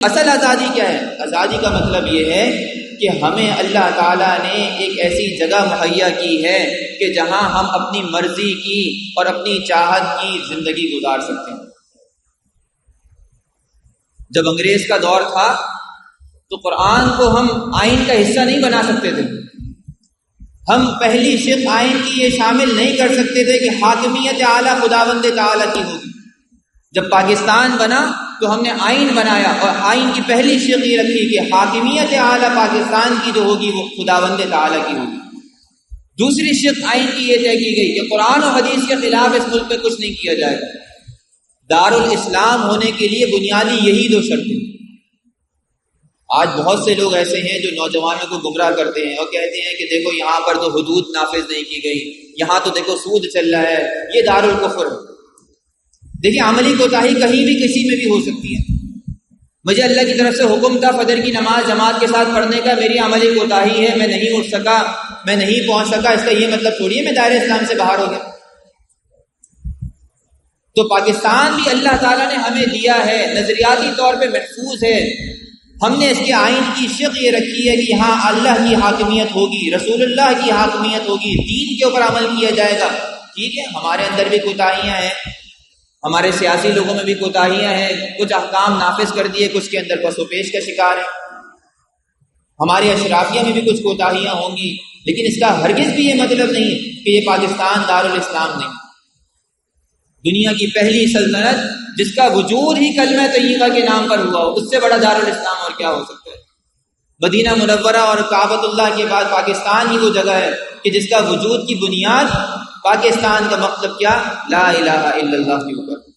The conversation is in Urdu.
اصل آزادی کیا ہے؟ آزادی کا مطلب یہ ہے کہ ہمیں اللہ تعالیٰ نے ایک ایسی جگہ مہیا کی ہے کہ جہاں ہم اپنی مرضی کی اور اپنی چاہت کی زندگی گزار سکتے ہیں۔ جب انگریز کا دور تھا تو قرآن کو ہم آئین کا حصہ نہیں بنا سکتے تھے، ہم پہلی شق آئین کی یہ شامل نہیں کر سکتے تھے کہ حاکمیت اعلیٰ خداوند تعالیٰ کی ہوگی۔ جب پاکستان بنا تو ہم نے آئین بنایا اور آئین کی پہلی شق یہ رکھی کہ حاکمیت اعلیٰ پاکستان کی جو ہوگی وہ خداوند تعالیٰ کی ہوگی۔ دوسری شق آئین کی یہ طے کی گئی کہ قرآن و حدیث کے خلاف اس ملک میں کچھ نہیں کیا جائے گا۔ دارالاسلام ہونے کے لیے بنیادی یہی دو شرطیں۔ آج بہت سے لوگ ایسے ہیں جو نوجوانوں کو گمراہ کرتے ہیں اور کہتے ہیں کہ دیکھو یہاں پر تو حدود نافذ نہیں کی گئی، یہاں تو دیکھو سود چل رہا ہے، یہ دارالکفر ہے۔ دیکھیں عملی کوتاہی کہیں بھی کسی میں بھی ہو سکتی ہے۔ مجھے اللہ کی طرف سے حکم تھا فجر کی نماز جماعت کے ساتھ پڑھنے کا، میری عملی کوتاہی ہے، میں نہیں اٹھ سکا، میں نہیں پہنچ سکا، اس کا یہ مطلب تھوڑی ہے میں دائرہ اسلام سے باہر ہو گیا۔ تو پاکستان بھی اللہ تعالیٰ نے ہمیں دیا ہے، نظریاتی طور پہ محفوظ ہے۔ ہم نے اس کے آئین کی شق یہ رکھی ہے کہ یہاں اللہ کی حاکمیت ہوگی، رسول اللہ کی حاکمیت ہوگی، دین کے اوپر عمل کیا جائے گا۔ ٹھیک ہے، ہمارے اندر بھی کوتاہیاں ہیں، ہمارے سیاسی لوگوں میں بھی کوتاہیاں ہیں، کچھ احکام نافذ کر دیے، کچھ کے اندر پس و پیش کا شکار ہے، ہمارے اشرافیہ میں بھی کچھ کوتاہیاں ہوں گی، لیکن اس کا ہرگز بھی یہ مطلب نہیں کہ یہ پاکستان دارالاسلام نہیں۔ دنیا کی پہلی سلطنت جس کا وجود ہی کلمہ طیبہ کے نام پر ہوا ہو، اس سے بڑا دارالاسلام اور کیا ہو سکتا ہے؟ مدینہ منورہ اور کعبۃ اللہ کے بعد پاکستان ہی وہ جگہ ہے کہ جس کا وجود کی بنیاد پاکستان کا مطلب کیا؟ لا الہ الا اللہ کے اوپر۔